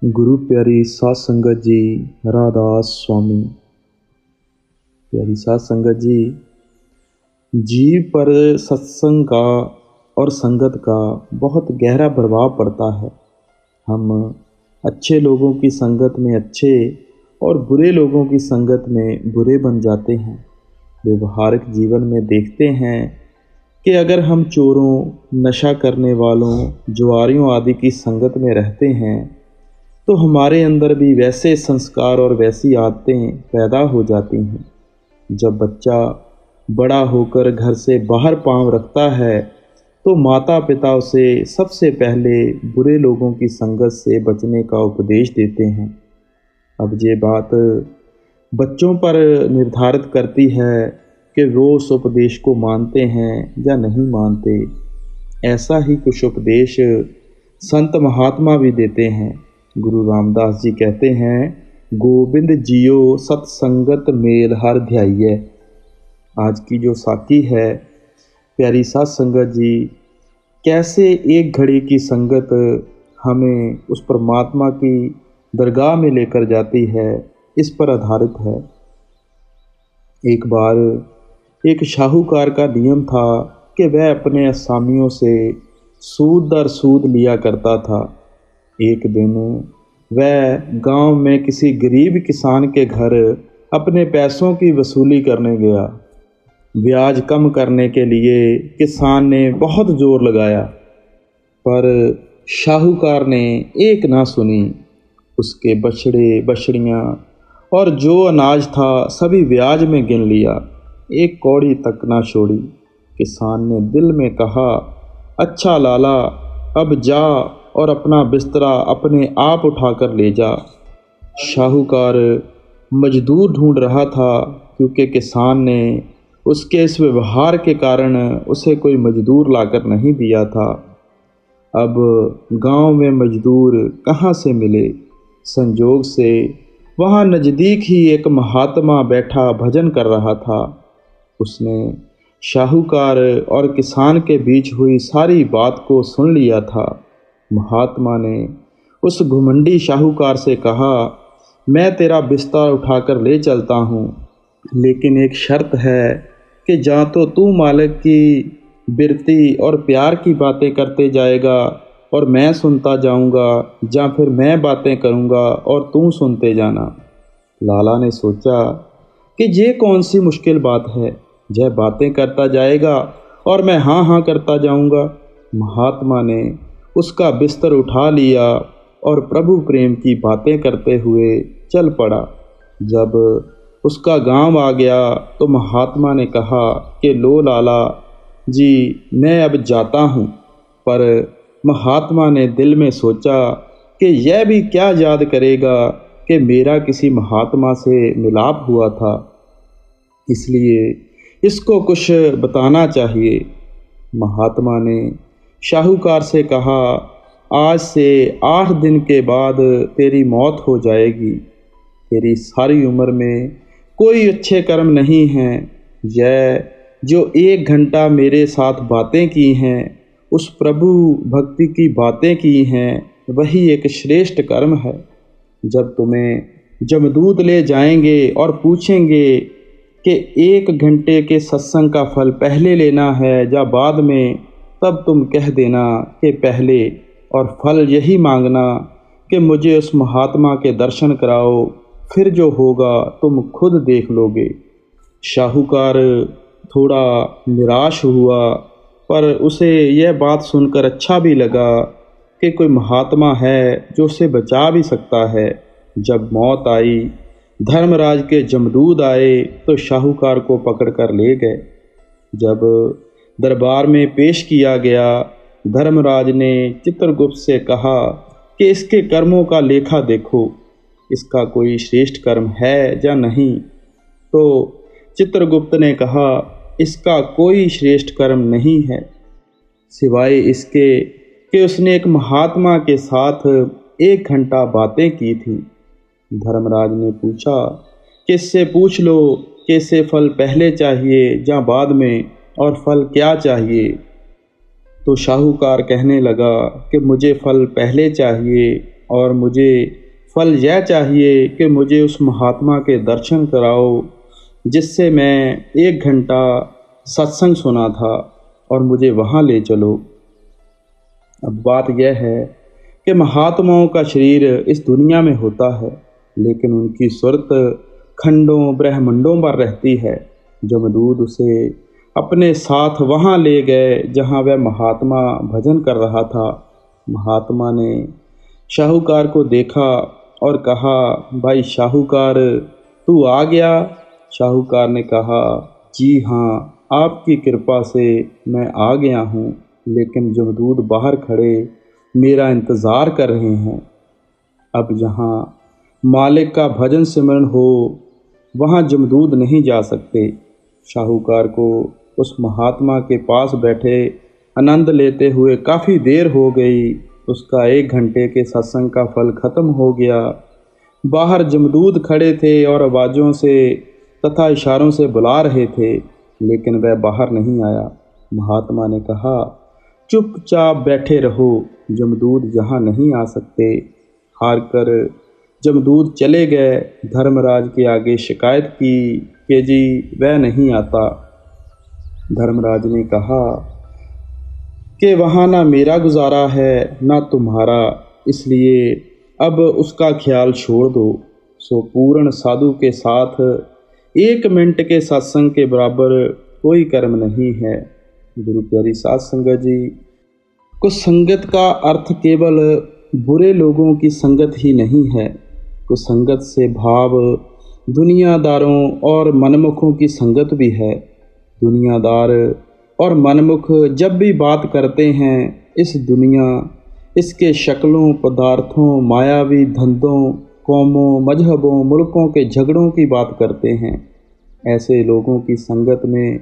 गुरु प्यारी साध संगत जी, राधास स्वामी। प्यारी साध संगत जी, जीव पर सत्संग का और संगत का बहुत गहरा प्रभाव पड़ता है। हम अच्छे लोगों की संगत में अच्छे और बुरे लोगों की संगत में बुरे बन जाते हैं। व्यवहारिक जीवन में देखते हैं कि अगर हम चोरों, नशा करने वालों, जुआरियों आदि की संगत में रहते हैं तो हमारे अंदर भी वैसे संस्कार और वैसी आदतें पैदा हो जाती हैं। जब बच्चा बड़ा होकर घर से बाहर पाँव रखता है तो माता पिता उसे सबसे पहले बुरे लोगों की संगत से बचने का उपदेश देते हैं। अब ये बात बच्चों पर निर्धारित करती है कि वो उस उपदेश को मानते हैं या नहीं मानते। ऐसा ही कुछ उपदेश संत महात्मा भी देते हैं। गुरु रामदास जी कहते हैं, गोविंद जियो सत्संगत मेल हर ध्याइये। आज की जो साखी है प्यारी साध संगत जी, कैसे एक घड़ी की संगत हमें उस परमात्मा की दरगाह में लेकर जाती है, इस पर आधारित है। एक बार एक शाहूकार का नियम था कि वह अपने असामियों से सूद दर सूद लिया करता था। एक दिन वह गांव में किसी गरीब किसान के घर अपने पैसों की वसूली करने गया। ब्याज कम करने के लिए किसान ने बहुत जोर लगाया, पर शाहूकार ने एक ना सुनी। उसके बछड़े, बछड़ियाँ और जो अनाज था सभी ब्याज में गिन लिया, एक कौड़ी तक ना छोड़ी। किसान ने दिल में कहा, अच्छा लाला, अब जा और अपना बिस्तरा अपने आप उठाकर ले जा। शाहूकार मजदूर ढूंढ रहा था, क्योंकि किसान ने उसके इस व्यवहार के कारण उसे कोई मजदूर लाकर नहीं दिया था। अब गांव में मजदूर कहाँ से मिले? संजोग से वहाँ नज़दीक ही एक महात्मा बैठा भजन कर रहा था। उसने शाहूकार और किसान के बीच हुई सारी बात को सुन लिया था। महात्मा ने उस घुमंडी शाहूकार से कहा, मैं तेरा बिस्तर उठाकर ले चलता हूँ, लेकिन एक शर्त है कि या तो तू मालिक की बिरती और प्यार की बातें करते जाएगा और मैं सुनता जाऊँगा, या फिर मैं बातें करूँगा और तू सुनते जाना। लाला ने सोचा कि ये कौन सी मुश्किल बात है, यह बातें करता जाएगा और मैं हाँ हाँ करता जाऊँगा। महात्मा ने उसका बिस्तर उठा लिया और प्रभु प्रेम की बातें करते हुए चल पड़ा। जब उसका गांव आ गया तो महात्मा ने कहा कि लो लाला जी, मैं अब जाता हूँ। पर महात्मा ने दिल में सोचा कि यह भी क्या याद करेगा कि मेरा किसी महात्मा से मिलाप हुआ था, इसलिए इसको कुछ बताना चाहिए। महात्मा ने शाहूकार से कहा, आज से 8 दिन के बाद तेरी मौत हो जाएगी। तेरी सारी उम्र में कोई अच्छे कर्म नहीं हैं। यह जो 1 घंटा मेरे साथ बातें की हैं, उस प्रभु भक्ति की बातें की हैं, वही एक श्रेष्ठ कर्म है। जब तुम्हें जमदूत ले जाएंगे और पूछेंगे कि 1 घंटे के सत्संग का फल पहले लेना है या बाद में, तब तुम कह देना कि पहले, और फल यही मांगना कि मुझे उस महात्मा के दर्शन कराओ, फिर जो होगा तुम खुद देख लोगे। शाहूकार थोड़ा निराश हुआ, पर उसे यह बात सुनकर अच्छा भी लगा कि कोई महात्मा है जो उसे बचा भी सकता है। जब मौत आई, धर्मराज के जमदूत आए तो शाहूकार को पकड़कर ले गए। जब दरबार में पेश किया गया, धर्मराज ने चित्रगुप्त से कहा कि इसके कर्मों का लेखा देखो, इसका कोई श्रेष्ठ कर्म है या नहीं। तो चित्रगुप्त ने कहा, इसका कोई श्रेष्ठ कर्म नहीं है, सिवाय इसके कि उसने एक महात्मा के साथ 1 घंटा बातें की थी। धर्मराज ने पूछा कि इससे पूछ लो कि इसे फल पहले चाहिए या बाद में, और फल क्या चाहिए। तो शाहूकार कहने लगा कि मुझे फल पहले चाहिए, और मुझे फल यह चाहिए कि मुझे उस महात्मा के दर्शन कराओ जिससे मैं 1 घंटा सत्संग सुना था, और मुझे वहाँ ले चलो। अब बात यह है कि महात्माओं का शरीर इस दुनिया में होता है, लेकिन उनकी सुरत खंडों ब्रह्मंडों पर रहती है। जमदूत उसे अपने साथ वहाँ ले गए जहाँ वह महात्मा भजन कर रहा था। महात्मा ने शाहूकार को देखा और कहा, भाई शाहूकार, तू आ गया? शाहूकार ने कहा, जी हाँ, आपकी कृपा से मैं आ गया हूँ, लेकिन जमदूत बाहर खड़े मेरा इंतज़ार कर रहे हैं। अब जहाँ मालिक का भजन सिमरन हो वहाँ जमदूत नहीं जा सकते। शाहूकार को उस महात्मा के पास बैठे आनंद लेते हुए काफ़ी देर हो गई। उसका 1 घंटे के सत्संग का फल खत्म हो गया। बाहर जमदूत खड़े थे और आवाज़ों से तथा इशारों से बुला रहे थे, लेकिन वह बाहर नहीं आया। महात्मा ने कहा, चुपचाप बैठे रहो, जमदूत यहाँ नहीं आ सकते। हार कर जमदूत चले गए। धर्मराज के आगे शिकायत की कि जी वह नहीं आता। धर्मराज ने कहा कि वहाँ ना मेरा गुजारा है ना तुम्हारा, इसलिए अब उसका ख्याल छोड़ दो। सो पूर्ण साधु के साथ 1 मिनट के सत्संग के बराबर कोई कर्म नहीं है। गुरु प्यारी साध संगत जी, कुछ संगत का अर्थ केवल बुरे लोगों की संगत ही नहीं है। कुछ संगत से भाव दुनियादारों और मनमुखों की संगत भी है। दुनियादार और मनमुख जब भी बात करते हैं, इस दुनिया, इसके शक्लों, पदार्थों, मायावी धंधों, कौमों, मजहबों, मुल्कों के झगड़ों की बात करते हैं। ऐसे लोगों की संगत में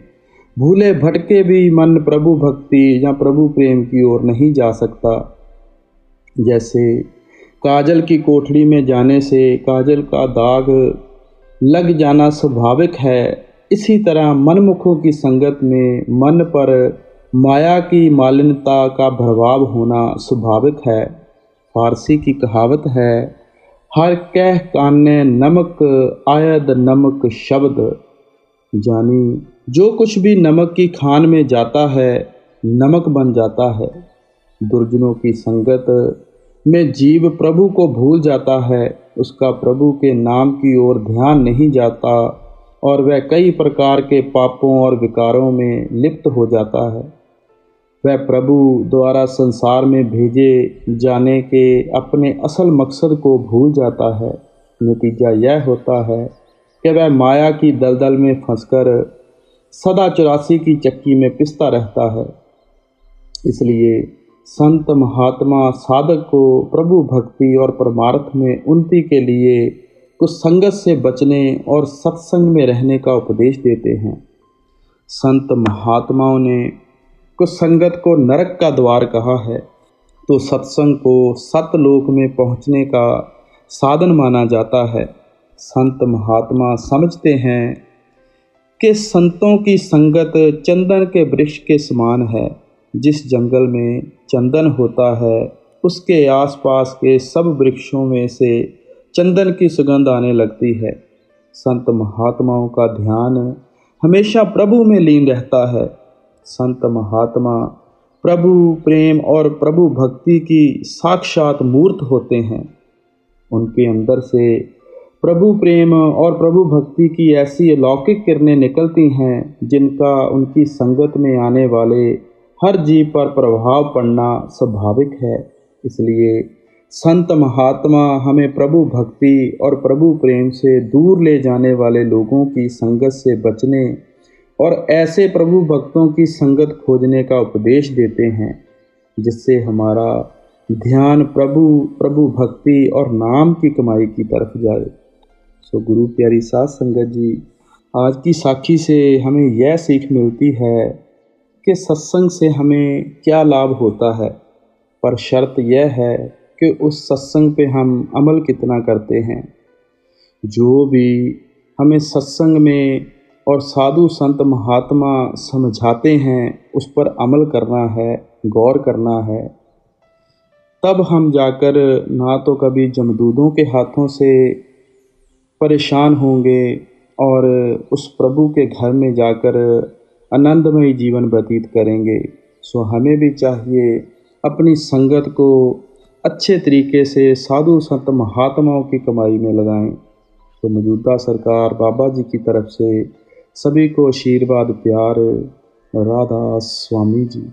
भूले भटके भी मन प्रभु भक्ति या प्रभु प्रेम की ओर नहीं जा सकता। जैसे काजल की कोठरी में जाने से काजल का दाग लग जाना स्वाभाविक है, इसी तरह मनमुखों की संगत में मन पर माया की मालिन्यता का प्रभाव होना स्वाभाविक है। फारसी की कहावत है, हर कह काने नमक आयद नमक शब्द, जानी जो कुछ भी नमक की खान में जाता है नमक बन जाता है। दुर्जनों की संगत में जीव प्रभु को भूल जाता है, उसका प्रभु के नाम की ओर ध्यान नहीं जाता और वह कई प्रकार के पापों और विकारों में लिप्त हो जाता है। वह प्रभु द्वारा संसार में भेजे जाने के अपने असल मकसद को भूल जाता है। नतीजा यह होता है कि वह माया की दलदल में फंसकर सदा 84 की चक्की में पिसता रहता है। इसलिए संत महात्मा साधक को प्रभु भक्ति और परमार्थ में उन्नति के लिए कुछ संगत से बचने और सत्संग में रहने का उपदेश देते हैं। संत महात्माओं ने कुछ संगत को नरक का द्वार कहा है, तो सत्संग को सतलोक में पहुंचने का साधन माना जाता है। संत महात्मा समझते हैं कि संतों की संगत चंदन के वृक्ष के समान है। जिस जंगल में चंदन होता है, उसके आसपास के सब वृक्षों में से चंदन की सुगंध आने लगती है। संत महात्माओं का ध्यान हमेशा प्रभु में लीन रहता है। संत महात्मा प्रभु प्रेम और प्रभु भक्ति की साक्षात मूर्त होते हैं। उनके अंदर से प्रभु प्रेम और प्रभु भक्ति की ऐसी अलौकिक किरणें निकलती हैं जिनका उनकी संगत में आने वाले हर जीव पर प्रभाव पड़ना स्वाभाविक है। इसलिए संत महात्मा हमें प्रभु भक्ति और प्रभु प्रेम से दूर ले जाने वाले लोगों की संगत से बचने और ऐसे प्रभु भक्तों की संगत खोजने का उपदेश देते हैं, जिससे हमारा ध्यान प्रभु भक्ति और नाम की कमाई की तरफ जाए। सो गुरु प्यारी साध संगत जी, आज की साखी से हमें यह सीख मिलती है कि सत्संग से हमें क्या लाभ होता है, पर शर्त यह है कि उस सत्संग पे हम अमल कितना करते हैं। जो भी हमें सत्संग में और साधु संत महात्मा समझाते हैं उस पर अमल करना है, गौर करना है। तब हम जाकर ना तो कभी जमदूतों के हाथों से परेशान होंगे और उस प्रभु के घर में जाकर आनंदमय जीवन व्यतीत करेंगे। सो हमें भी चाहिए अपनी संगत को अच्छे तरीके से साधु संत महात्माओं की कमाई में लगाएं। तो मौजूदा सरकार बाबा जी की तरफ से सभी को आशीर्वाद प्यार। राधा स्वामी जी।